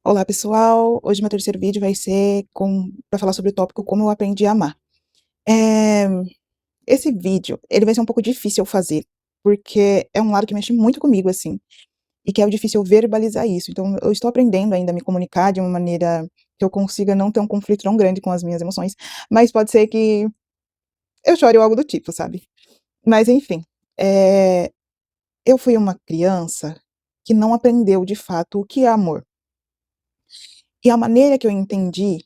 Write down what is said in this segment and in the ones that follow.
Olá, pessoal. Hoje meu terceiro vídeo vai ser para falar sobre o tópico como eu aprendi a amar. Eh, Esse vídeo, ele vai ser um pouco difícil eu fazer, porque é um lado que mexe muito comigo, assim, e que é difícil eu verbalizar isso. Então eu estou aprendendo ainda a me comunicar de uma maneira que eu consiga não ter um conflito tão grande com as minhas emoções, mas pode ser que eu chore ou algo do tipo, sabe. Mas enfim, eh, eu fui uma criança que não aprendeu de fato o que é amor. E a maneira que eu entendi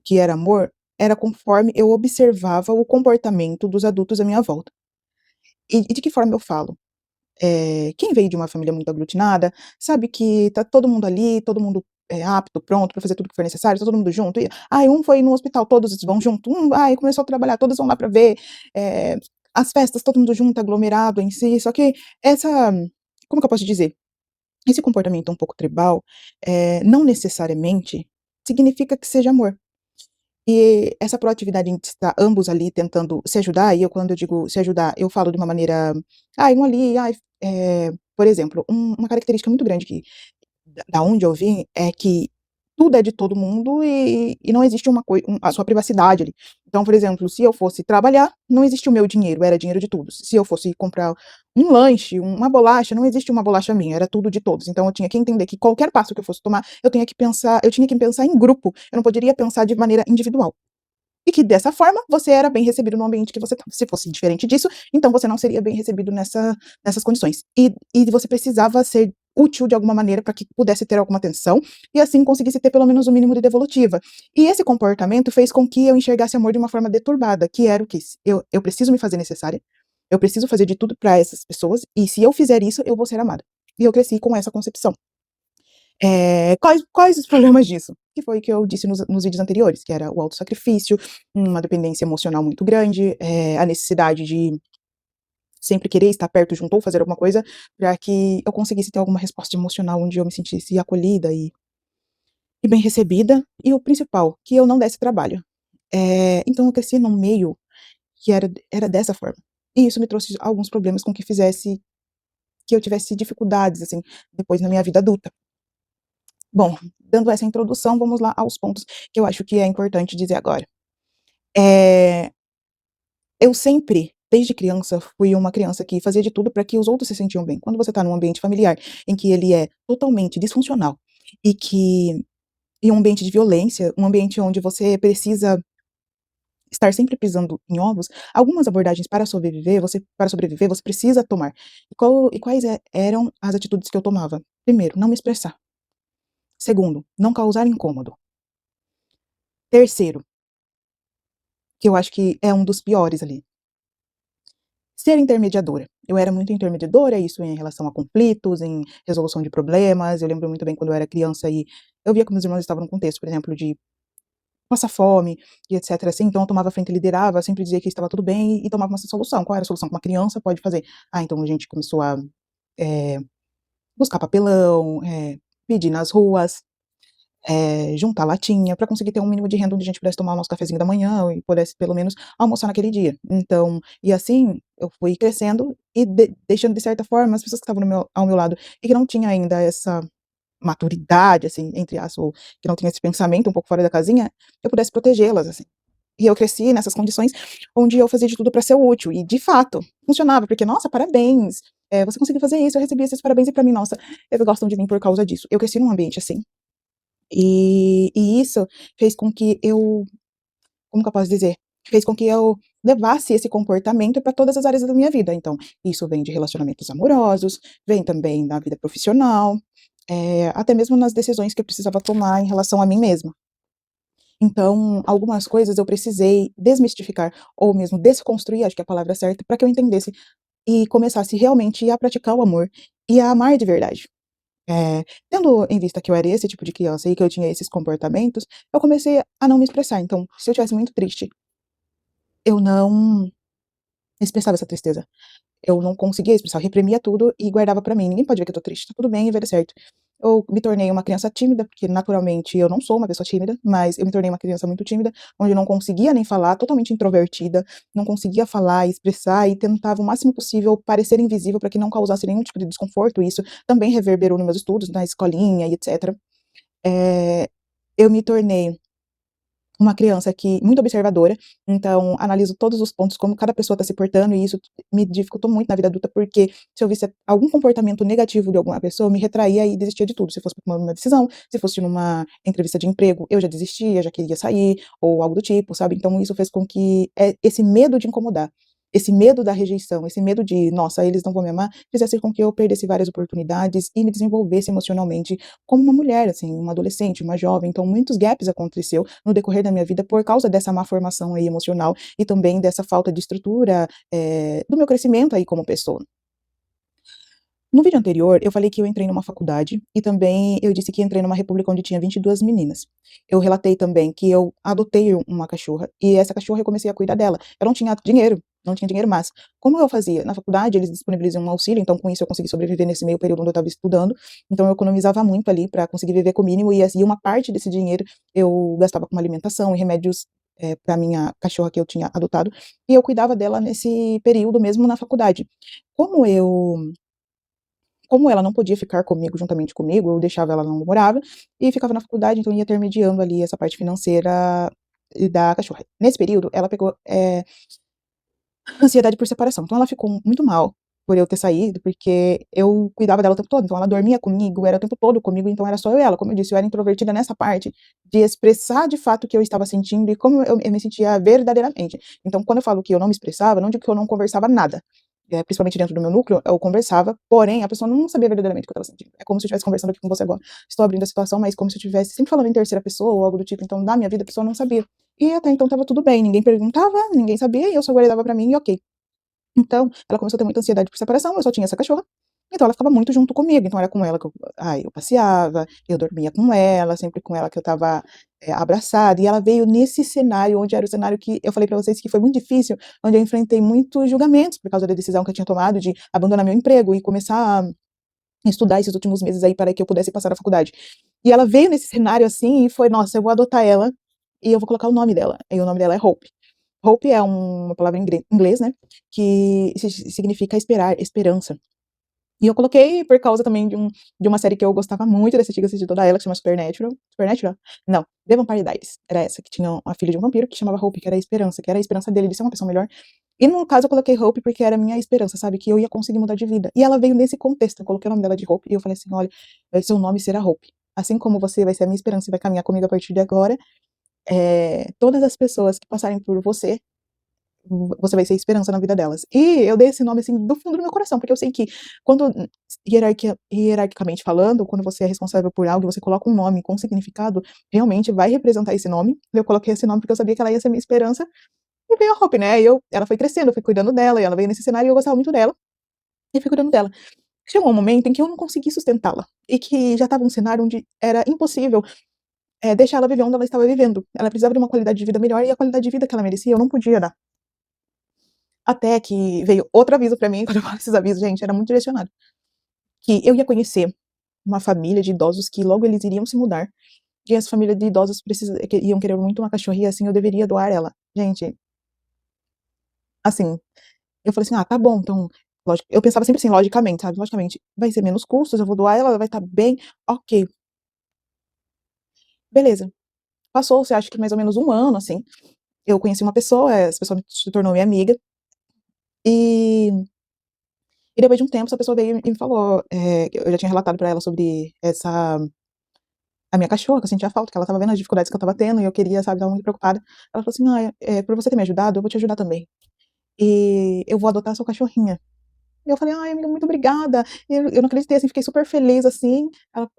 que era amor, era conforme eu observava o comportamento dos adultos à minha volta. E de que forma eu falo? Quem veio de uma família muito aglutinada, sabe que tá todo mundo ali, todo mundo, apto, pronto para fazer tudo que for necessário, tá todo mundo junto, e, ai, um foi no hospital, todos vão junto, ai, começou a trabalhar, todos vão lá para ver, eh, as festas, todo mundo junto, aglomerado em si, só que essa como que eu posso dizer? Esse comportamento um pouco tribal, não necessariamente significa que seja amor. E essa proatividade em estar ambos ali tentando se ajudar, e eu quando eu digo se ajudar, eu falo de uma maneira, ai, um ali, ai, por exemplo, uma característica muito grande que da onde eu vim, é que tudo é de todo mundo e não existe uma coi a sua privacidade ali. Então, por exemplo, se eu fosse trabalhar, não existe o meu dinheiro, era dinheiro de todos. Se eu fosse comprar um lanche, uma bolacha, não existe uma bolacha minha, era tudo de todos. Então eu tinha que entender que qualquer passo que eu fosse tomar, eu tinha que pensar em grupo, eu não poderia pensar de maneira individual. E que dessa forma você era bem recebido no ambiente que você estava. Se fosse diferente disso, então você não seria bem recebido nessas condições. E você precisava ser útil de alguma maneira para que pudesse ter alguma atenção e assim conseguisse ter pelo menos o mínimo de devolutiva. E esse comportamento fez com que eu enxergasse amor de uma forma deturbada, que era o que eu preciso me fazer necessária, eu preciso fazer de tudo para essas pessoas e se eu fizer isso, eu vou ser amada. E eu cresci com essa concepção. Quais os problemas disso? Que foi o que eu disse nos vídeos anteriores, que era o autossacrifício, uma dependência emocional muito grande, a necessidade de sempre querer estar perto, junto ou fazer alguma coisa, para que eu conseguisse ter alguma resposta emocional onde eu me sentisse acolhida e bem recebida, e o principal, que eu não desse trabalho. Então eu cresci num meio que era dessa forma. E isso me trouxe alguns problemas com que fizesse que eu tivesse dificuldades, assim, depois na minha vida adulta. Bom, dando essa introdução, vamos lá aos pontos que eu acho que é importante dizer agora. Eh, eu sempre, desde criança, fui uma criança que fazia de tudo para que os outros se sentiam bem. Quando você está num ambiente familiar em que ele é totalmente disfuncional e que um ambiente de violência, um ambiente onde você precisa estar sempre pisando em ovos, algumas abordagens para sobreviver, você precisa tomar. Quais eram as atitudes que eu tomava? Primeiro, não me expressar. Segundo, não causar incômodo. Terceiro, que eu acho que é um dos piores ali. Ser intermediadora. Eu era muito intermediadora, isso em relação a conflitos, em resolução de problemas. Eu lembro muito bem quando eu era criança e eu via que meus irmãos estavam num contexto, por exemplo, de passar fome e etcétera, assim, então eu tomava a frente e liderava, sempre dizia que estava tudo bem e tomava uma solução. Qual era a solução que uma criança pode fazer? Ah, então a gente começou a, eh, buscar papelão, pedir nas ruas, juntar latinha para conseguir ter um mínimo de renda onde a gente pudesse tomar o nosso cafezinho da manhã e pudesse pelo menos almoçar naquele dia. Então, e assim eu fui crescendo e deixando de certa forma as pessoas que estavam ao meu lado e que não tinha ainda essa maturidade, assim, entre aspas, ou que não tinha esse pensamento um pouco fora da casinha, eu pudesse protegê-las, assim. E eu cresci nessas condições onde eu fazia de tudo para ser útil e de fato funcionava, porque: "Nossa, parabéns, você conseguiu fazer isso", eu recebia esses parabéns e para mim: "Nossa, eles gostam de mim por causa disso". Eu cresci num ambiente assim. E isso fez com que eu como que eu posso dizer? Fez com que eu levasse esse comportamento para todas as áreas da minha vida. Então, isso vem de relacionamentos amorosos, vem também na vida profissional, até mesmo nas decisões que eu precisava tomar em relação a mim mesma. Então, algumas coisas eu precisei desmistificar, ou mesmo desconstruir, acho que é a palavra certa, para que eu entendesse e começasse realmente a praticar o amor e a amar de verdade. Tendo em vista que eu era esse tipo de criança e que eu tinha esses comportamentos, eu comecei a não me expressar. Então, se eu estivesse muito triste, eu não expressava essa tristeza. Eu não conseguia expressar, eu reprimia tudo e guardava pra mim. Ninguém pode ver que eu tô triste, tá tudo bem e vai dar certo. Eu me tornei uma criança tímida, porque naturalmente eu não sou uma pessoa tímida, mas eu me tornei uma criança muito tímida, onde eu não conseguia nem falar, totalmente introvertida, não conseguia falar e expressar e tentava o máximo possível parecer invisível para que não causasse nenhum tipo de desconforto. E isso também reverberou nos meus estudos, na escolinha e etc. Eu me tornei uma criança que muito observadora, então analiso todos os pontos, como cada pessoa está se portando, e isso me dificultou muito na vida adulta, porque se eu visse algum comportamento negativo de alguma pessoa, eu me retraía e desistia de tudo. Se fosse para tomar uma decisão, se fosse numa entrevista de emprego, eu já desistia, já queria sair, ou algo do tipo, sabe? Então isso fez com que esse medo de incomodar, esse medo da rejeição, esse medo de, nossa, eles não vão me amar, fizesse com que eu perdesse várias oportunidades e me desenvolvesse emocionalmente como uma mulher, assim, uma adolescente, uma jovem. Então, muitos gaps aconteceu no decorrer da minha vida por causa dessa má formação aí emocional e também dessa falta de estrutura, do meu crescimento aí como pessoa. No vídeo anterior, eu falei que eu entrei numa faculdade e também eu disse que entrei numa república onde tinha 22 meninas. Eu relatei também que eu adotei uma cachorra e essa cachorra eu comecei a cuidar dela. Eu não tinha dinheiro, não tinha dinheiro, mas como eu fazia? Na faculdade eles disponibilizam um auxílio, então com isso eu consegui sobreviver nesse meio período onde eu estava estudando. Então eu economizava muito ali para conseguir viver com o mínimo e assim, uma parte desse dinheiro eu gastava com alimentação e remédios para minha cachorra que eu tinha adotado e eu cuidava dela nesse período mesmo na faculdade. Como eu como ela não podia ficar comigo, juntamente comigo, eu deixava ela onde eu morava e ficava na faculdade, então ia intermediando ali essa parte financeira da cachorra. Nesse período, ela pegou ansiedade por separação, então ela ficou muito mal por eu ter saído, porque eu cuidava dela o tempo todo, então ela dormia comigo, era o tempo todo comigo, então era só eu e ela. Como eu disse, eu era introvertida nessa parte de expressar de fato o que eu estava sentindo e como eu me sentia verdadeiramente. Então, quando eu falo que eu não me expressava, não digo que eu não conversava nada, principalmente dentro do meu núcleo, eu conversava, porém a pessoa não sabia verdadeiramente o que eu estava sentindo. É como se eu estivesse conversando aqui com você agora. Estou abrindo a situação, mas como se eu estivesse sempre falando em terceira pessoa ou algo do tipo, então, da minha vida, a pessoa não sabia. E até então estava tudo bem, ninguém perguntava, ninguém sabia, e eu só guardava pra mim e ok. Então, ela começou a ter muita ansiedade por separação, eu só tinha essa cachorra, então ela ficava muito junto comigo, então era com ela que eu passeava, eu dormia com ela, sempre com ela que eu estava, abraçada, e ela veio nesse cenário, onde era o cenário que eu falei pra vocês que foi muito difícil, onde eu enfrentei muitos julgamentos por causa da decisão que eu tinha tomado de abandonar meu emprego e começar a estudar esses últimos meses aí para que eu pudesse passar na faculdade. E ela veio nesse cenário, assim, e foi: "Nossa, eu vou adotar ela, e eu vou colocar o nome dela", e o nome dela é Hope. Hope é uma palavra em inglês, né, que significa esperar, esperança. E eu coloquei por causa também de uma série que eu gostava muito dessa antiga, assisti toda ela, que chama Supernatural. Supernatural? Não, The Vampire Diaries. Era essa, que tinha uma filha de um vampiro que chamava Hope, que era a esperança, que era a esperança dele de ser uma pessoa melhor. E no caso eu coloquei Hope porque era a minha esperança, sabe, que eu ia conseguir mudar de vida. E ela veio nesse contexto, eu coloquei o nome dela de Hope e eu falei assim: "Olha, seu nome será Hope. Assim como você vai ser a minha esperança e vai caminhar comigo a partir de agora, todas as pessoas que passarem por você você vai ser esperança na vida delas". E eu dei esse nome, assim, do fundo do meu coração, porque eu sei que quando hierarquicamente falando, quando você é responsável por algo, você coloca um nome com significado, realmente vai representar esse nome. Eu coloquei esse nome porque eu sabia que ela ia ser minha esperança, e veio a Hope, né, ela foi crescendo, eu fui cuidando dela, e ela veio nesse cenário e eu gostava muito dela, e fui cuidando dela. Chegou um momento em que eu não consegui sustentá-la, e que já estava um cenário onde era impossível, deixar ela viver onde ela estava vivendo. Ela precisava de uma qualidade de vida melhor, e a qualidade de vida que ela merecia eu não podia dar. Até que veio outro aviso pra mim, quando eu falo esses avisos, gente, era muito direcionado, que eu ia conhecer uma família de idosos que logo eles iriam se mudar, e essa família de idosos iam querer muito uma cachorrinha, assim, eu deveria doar ela. Gente, assim, eu falei assim: "Ah, tá bom, então", lógico, eu pensava sempre assim, logicamente, sabe, logicamente, vai ser menos custos, eu vou doar ela, ela vai estar bem, ok, beleza. Passou-se acho que mais ou menos um ano, assim, eu conheci uma pessoa, essa pessoa se tornou minha amiga, e depois de um tempo essa pessoa veio e me falou, eu já tinha relatado pra ela sobre a minha cachorra, que eu sentia falta, que ela estava vendo as dificuldades que eu estava tendo e eu queria, sabe, estava muito preocupada. Ela falou assim: "Ah, por você ter me ajudado, eu vou te ajudar também. E eu vou adotar a sua cachorrinha". E eu falei: "Ai, amiga, muito obrigada". E eu não acreditei, assim, fiquei super feliz, assim.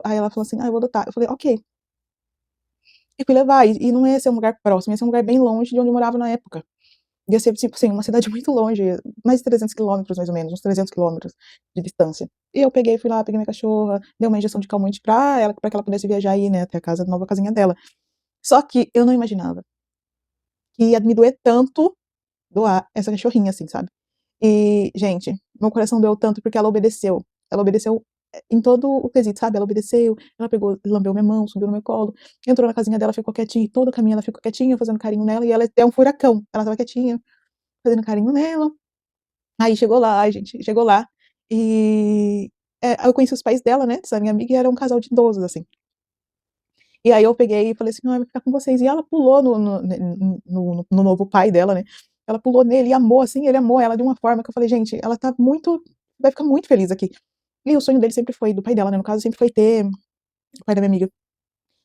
Aí ela falou assim: "Ah, eu vou adotar". Eu falei: "Ok". E fui levar, e não ia ser um lugar próximo, ia ser um lugar bem longe de onde eu morava na época. Ia ser, tipo assim, uma cidade muito longe, mais de 300 quilômetros, mais ou menos, uns 300 quilômetros de distância. E eu peguei, fui lá, peguei minha cachorra, dei uma injeção de calmante pra ela, pra que ela pudesse viajar aí, né, até a casa, a nova casinha dela. Só que eu não imaginava que ia me doer tanto doar essa cachorrinha, assim, sabe. E, gente, meu coração doeu tanto porque ela obedeceu. Ela obedeceu, em todo o quesito, sabe. Ela obedeceu, ela pegou, lambeu minha mão, subiu no meu colo, entrou na casinha dela, ficou quietinha, e todo o caminho ela ficou quietinha, fazendo carinho nela, e ela é um furacão. Ela estava quietinha, fazendo carinho nela. Aí chegou lá, ai gente, chegou lá, e, eu conheci os pais dela, né, dessa minha amiga, e era um casal de idosos, assim. E aí eu peguei e falei assim: "Não, vai ficar com vocês". E ela pulou no novo pai dela, né. Ela pulou nele e amou, assim, ele amou ela de uma forma que eu falei: "Gente, ela tá muito vai ficar muito feliz aqui". E o sonho dele sempre foi do pai dela, né, no caso, sempre foi ter o pai da minha amiga,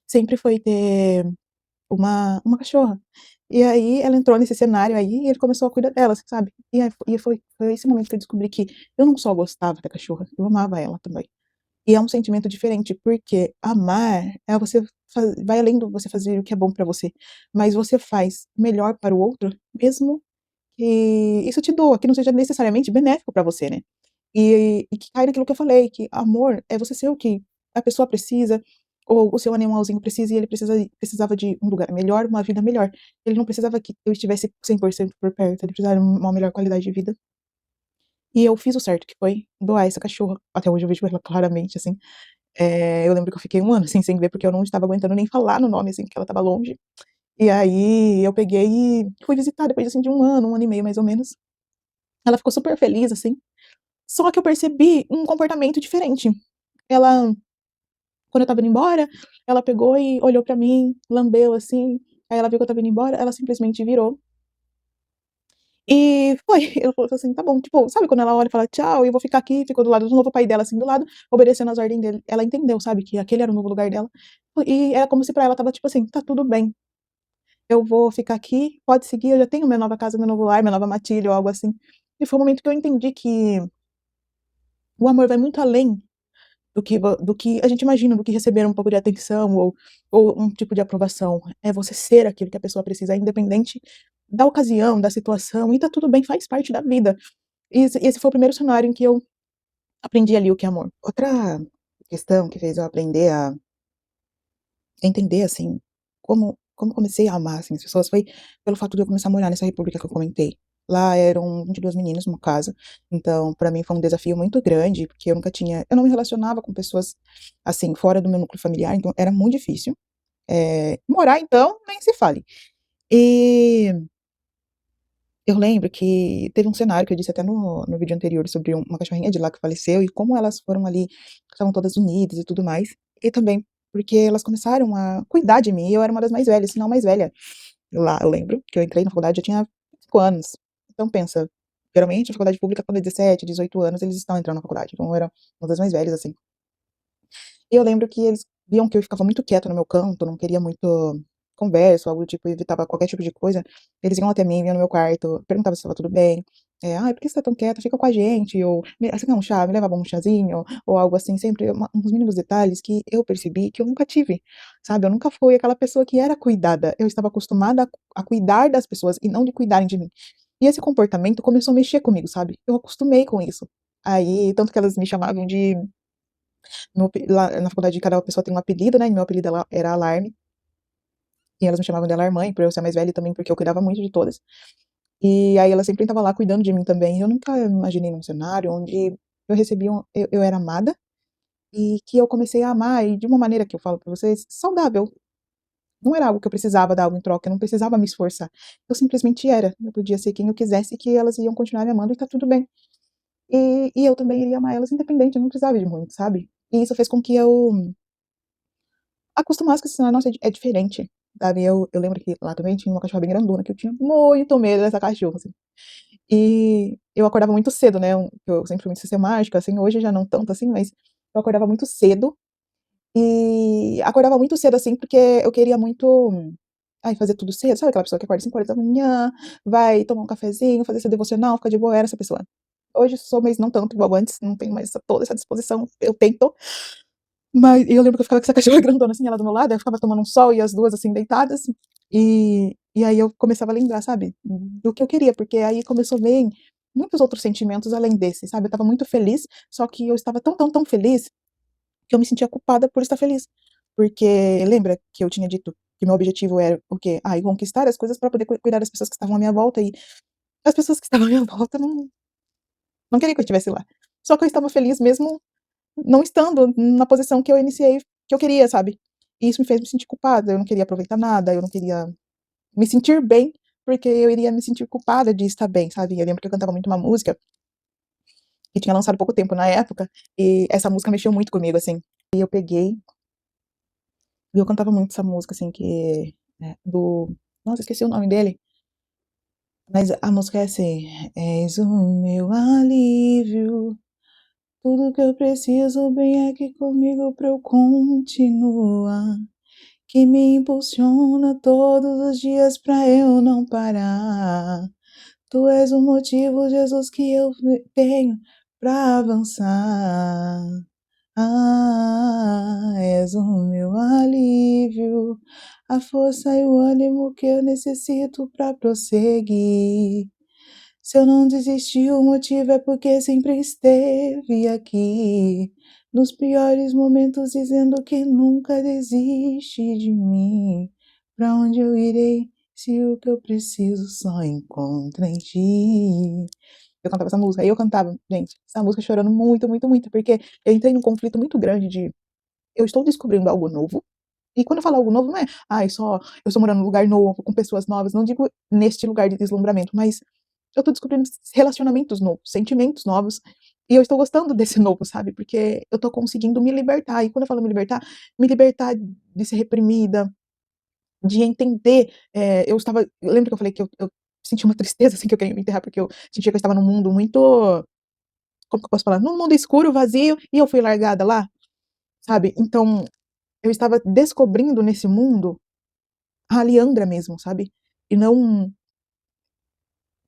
sempre foi ter uma cachorra. E aí ela entrou nesse cenário aí e ele começou a cuidar dela, assim, sabe. E aí foi esse momento que eu descobri que eu não só gostava da cachorra, eu amava ela também. E é um sentimento diferente, porque amar é você vai além do você fazer o que é bom pra você, mas você faz melhor para o outro, mesmo que isso te doa, que não seja necessariamente benéfico pra você, né. E que cai naquilo que eu falei, que amor é você ser o que a pessoa precisa, ou o seu animalzinho precisa e ele precisava de um lugar melhor, uma vida melhor. Ele não precisava que eu estivesse 100% por perto, ele precisava de uma melhor qualidade de vida. E eu fiz o certo, que foi doar essa cachorra. Até hoje eu vejo ela claramente, assim. Eu lembro que eu fiquei 1 ano, assim, sem ver, porque eu não estava aguentando nem falar no nome, assim, porque ela estava longe. E aí eu peguei e fui visitar depois, assim, de 1 ano e meio, mais ou menos. Ela ficou super feliz, assim, só que eu percebi um comportamento diferente. Ela Quando eu estava indo embora, ela pegou e olhou pra mim, lambeu, assim, aí ela viu que eu estava indo embora, ela simplesmente virou e foi. Ela falou assim: "Tá bom", tipo, sabe quando ela olha e fala: "Tchau, eu vou ficar aqui", ficou do lado do novo pai dela, assim, do lado, obedecendo às ordens dele. Ela entendeu, sabe, que aquele era o novo lugar dela, e era como se pra ela estava tipo assim: "Tá tudo bem, eu vou ficar aqui, pode seguir, eu já tenho minha nova casa, meu novo lar, minha nova matilha", ou algo assim. E foi o momento que eu entendi que o amor vai muito além do que a gente imagina, do que receber um pouco de atenção ou um tipo de aprovação. É você ser aquilo que a pessoa precisa, independente da ocasião, da situação, e tá tudo bem, faz parte da vida. E esse foi o primeiro cenário em que eu aprendi ali o que é amor. Outra questão que fez eu aprender a entender, assim, como comecei a amar, assim, as pessoas foi pelo fato de eu começar a morar nessa república que eu comentei. Lá eram 22 meninos numa casa, então pra mim foi um desafio muito grande, porque eu não me relacionava com pessoas, assim, fora do meu núcleo familiar, então era muito difícil. Morar então, nem se fale. E eu lembro que teve um cenário que eu disse até no vídeo anterior sobre uma cachorrinha de lá que faleceu e como elas foram ali, estavam todas unidas e tudo mais. E também porque elas começaram a cuidar de mim e eu era uma das mais velhas, se não a mais velha. Lá eu lembro que eu entrei na faculdade, eu tinha 5 anos. Então pensa, geralmente a faculdade pública quando é 17, 18 anos eles estão entrando na faculdade, então eu era uma das mais velhas, assim. E eu lembro que eles viam que eu ficava muito quieta no meu canto, não queria muito conversa ou algo do tipo, evitava qualquer tipo de coisa, eles iam até mim, vinham no meu quarto, perguntavam se estava tudo bem, "Ai, por que você tá tão quieta? Fica com a gente", ou "Você quer um chá?", me levavam um chazinho, ou algo assim, sempre uns mínimos detalhes que eu percebi que eu nunca tive, sabe, eu nunca fui aquela pessoa que era cuidada, eu estava acostumada a cuidar das pessoas e não de cuidarem de mim. E esse comportamento começou a mexer comigo, sabe, eu acostumei com isso. Aí, tanto que elas me chamavam de lá na faculdade cada pessoa tem um apelido, né, e meu apelido era Alarme, e elas me chamavam de Alarmãe, por eu ser a mais velha e também porque eu cuidava muito de todas. E aí ela sempre estava lá cuidando de mim também, eu nunca imaginei num cenário onde eu era amada, e que eu comecei a amar, e de uma maneira que eu falo pra vocês, saudável. Não era algo que eu precisava dar algo em troca, eu não precisava me esforçar. Eu simplesmente era, eu podia ser quem eu quisesse que elas iam continuar me amando e tá tudo bem. E eu também iria amar elas independente, eu não precisava de muito, sabe. E isso fez com que eu acostumasse com esse cenário, nossa, é diferente, sabe. Eu lembro que lá também tinha uma cachorra bem grandona, que eu tinha muito medo dessa cachorra, assim. E eu acordava muito cedo, né, eu sempre fui muito sistemática, assim, hoje já não tanto assim, mas eu acordava muito cedo, e acordava muito cedo, assim, porque eu queria muito, fazer tudo cedo, sabe aquela pessoa que acorda 5 horas da manhã, vai tomar um cafezinho, fazer seu devocional, ficar de boa, eu era essa pessoa. Hoje sou, mas não tanto igual antes, não tenho mais toda essa disposição, eu tento, mas eu lembro que eu ficava com essa cachorra grandona, assim, ela do meu lado, eu ficava tomando um sol e as 2 assim, deitadas, e aí eu começava a lembrar, sabe, do que eu queria, porque aí começou a vir muitos outros sentimentos além desse, sabe, eu estava muito feliz, só que eu estava tão, tão, tão feliz, que eu me sentia culpada por estar feliz. Porque lembra que eu tinha dito que meu objetivo era o quê? Conquistar as coisas para poder cuidar das pessoas que estavam à minha volta, e as pessoas que estavam à minha volta não queriam que eu estivesse lá. Só que eu estava feliz mesmo não estando na posição que eu iniciei, que eu queria, sabe. E isso me fez me sentir culpada, eu não queria aproveitar nada, eu não queria me sentir bem, porque eu iria me sentir culpada de estar bem, sabe. Eu lembro que eu cantava muito uma música, que tinha lançado há pouco tempo na época, e essa música mexeu muito comigo, assim. E eu peguei E eu cantava muito essa música, assim, do... Nossa, esqueci o nome dele. Mas a música é assim: És o meu alívio, tudo que eu preciso bem aqui comigo pra eu continuar. Que me impulsiona todos os dias pra eu não parar. Tu és o motivo, Jesus, que eu tenho pra avançar. Ah, és o meu alívio, a força e o ânimo que eu necessito pra prosseguir. Se eu não desisti, o motivo é porque sempre esteve aqui. Nos piores momentos, dizendo que nunca desiste de mim. Pra onde eu irei, se o que eu preciso só encontro em ti? Eu cantava essa música, aí eu cantava, gente, essa música chorando muito, muito, muito, porque eu entrei num conflito muito grande de eu estou descobrindo algo novo. E quando eu falo algo novo, não é, ai, só eu estou morando num lugar novo, com pessoas novas, não digo neste lugar de deslumbramento, mas eu estou descobrindo relacionamentos novos, sentimentos novos, e eu estou gostando desse novo, sabe? Porque eu estou conseguindo me libertar. E quando eu falo me libertar de ser reprimida, de entender. Eu estava. Lembra que eu falei que eu senti uma tristeza, assim, que eu queria me enterrar, porque eu sentia que eu estava num mundo muito. Como que eu posso falar? Num mundo escuro, vazio, e eu fui largada lá, sabe? Então, eu estava descobrindo nesse mundo a Aliandra mesmo, sabe? E não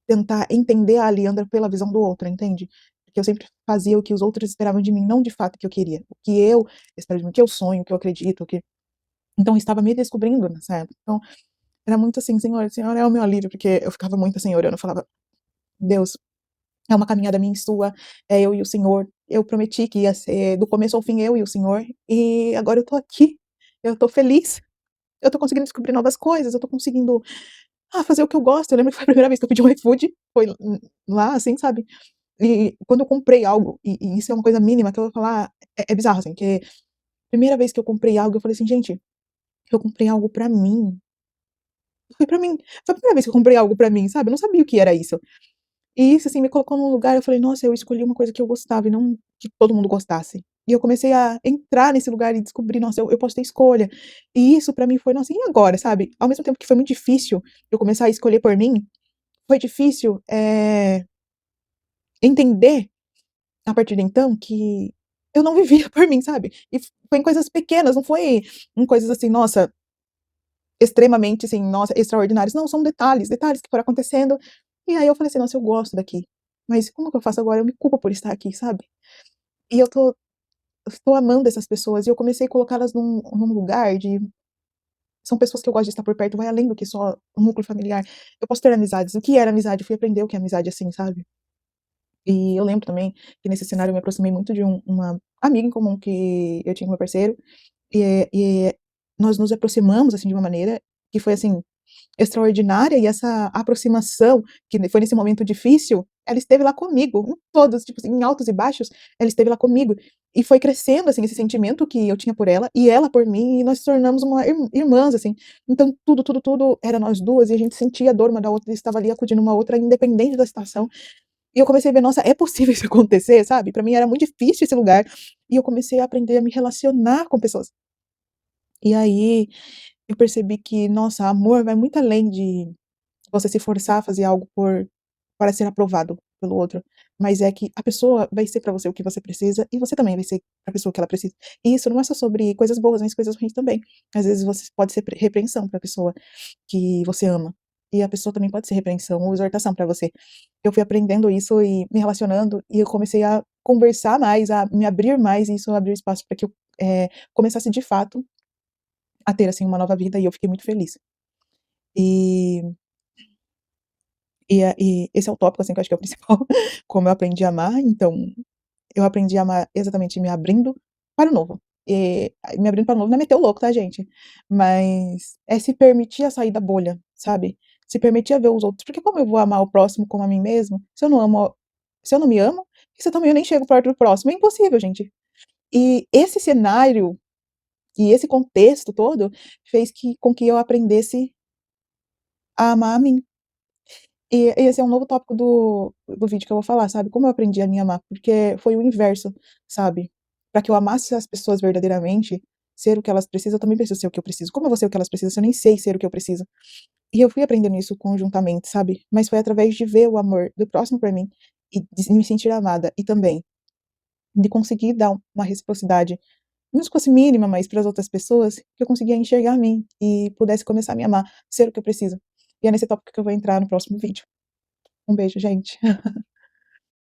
tentar entender a Aliandra pela visão do outro, entende? Porque eu sempre fazia o que os outros esperavam de mim, não de fato o que eu queria. O que eu espero de mim, o que eu sonho, o que eu acredito, o que... Então, eu estava me descobrindo nessa época. Então, era muito assim, Senhor, Senhor é o meu alívio, porque eu ficava muito assim, orando, eu falava, Deus, é uma caminhada minha e sua, é eu e o Senhor. Eu prometi que ia ser do começo ao fim eu e o Senhor, e agora eu tô aqui, eu tô feliz, eu tô conseguindo descobrir novas coisas, eu tô conseguindo fazer o que eu gosto. Eu lembro que foi a primeira vez que eu pedi um iFood, foi lá, assim, sabe? E quando eu comprei algo, e isso é uma coisa mínima que eu vou falar, é bizarro, assim, que primeira vez que eu comprei algo, eu falei assim, gente, eu comprei algo pra mim. Foi pra mim. Foi a primeira vez que eu comprei algo pra mim, sabe? Eu não sabia o que era isso. E isso, assim, me colocou num lugar, eu falei, nossa, eu escolhi uma coisa que eu gostava e não que todo mundo gostasse. E eu comecei a entrar nesse lugar e descobrir, nossa, eu posso ter escolha. E isso pra mim foi, nossa, e agora, sabe? Ao mesmo tempo que foi muito difícil eu começar a escolher por mim, foi difícil entender, a partir de então, que eu não vivia por mim, sabe? E foi em coisas pequenas, não foi em coisas assim, nossa, extremamente, assim, nossa, extraordinários. Não, são detalhes, detalhes que foram acontecendo. E aí eu falei assim, nossa, eu gosto daqui. Mas como que eu faço agora? Eu me culpo por estar aqui, sabe? E eu tô amando essas pessoas. E eu comecei a colocá-las num lugar de. São pessoas que eu gosto de estar por perto, vai além do que só um núcleo familiar. Eu posso ter amizades. O que era amizade? Eu fui aprender o que é amizade assim, sabe? E eu lembro também que nesse cenário eu me aproximei muito de uma amiga em comum que eu tinha com meu parceiro. E nós nos aproximamos, assim, de uma maneira que foi, assim, extraordinária, e essa aproximação, que foi nesse momento difícil, ela esteve lá comigo, em todos, tipo assim, em altos e baixos, ela esteve lá comigo. E foi crescendo, assim, esse sentimento que eu tinha por ela, e ela por mim, e nós nos tornamos uma irmãs, assim. Então, tudo, tudo, tudo era nós duas, e a gente sentia a dor uma da outra, e estava ali acudindo uma outra, independente da situação. E eu comecei a ver, nossa, é possível isso acontecer, sabe? Pra mim era muito difícil esse lugar, e eu comecei a aprender a me relacionar com pessoas. E aí, eu percebi que, nossa, amor vai muito além de você se forçar a fazer algo para ser aprovado pelo outro, mas é que a pessoa vai ser para você o que você precisa e você também vai ser para a pessoa que ela precisa. E isso não é só sobre coisas boas, mas coisas ruins também. Às vezes você pode ser repreensão para a pessoa que você ama, e a pessoa também pode ser repreensão ou exortação para você. Eu fui aprendendo isso e me relacionando, e eu comecei a conversar mais, a me abrir mais, e isso abriu espaço para que eu começasse de fato a ter assim uma nova vida, e eu fiquei muito feliz. E e esse é o tópico, assim, que eu acho que é o principal, como eu aprendi a amar. Então, eu aprendi a amar exatamente me abrindo para o novo. Me abrindo para o novo não é meter o louco, tá, gente? Mas é se permitir a sair da bolha, sabe? Se permitir a ver os outros. Porque como eu vou amar o próximo como a mim mesmo, se eu não me amo, se eu também eu nem chego perto do próximo. É impossível, gente. E esse cenário e esse contexto todo fez com que eu aprendesse a amar a mim. E esse é um novo tópico do vídeo que eu vou falar, sabe? Como eu aprendi a me amar, porque foi o inverso, sabe? Para que eu amasse as pessoas verdadeiramente, ser o que elas precisam, eu também preciso ser o que eu preciso. Como eu vou ser o que elas precisam se eu nem sei ser o que eu preciso? E eu fui aprendendo isso conjuntamente, sabe? Mas foi através de ver o amor do próximo por mim e de me sentir amada e também de conseguir dar uma reciprocidade, mesmo que fosse mínima, mas para as outras pessoas, que eu conseguia enxergar a mim e pudesse começar a me amar, ser o que eu preciso. E é nesse tópico que eu vou entrar no próximo vídeo. Um beijo, gente.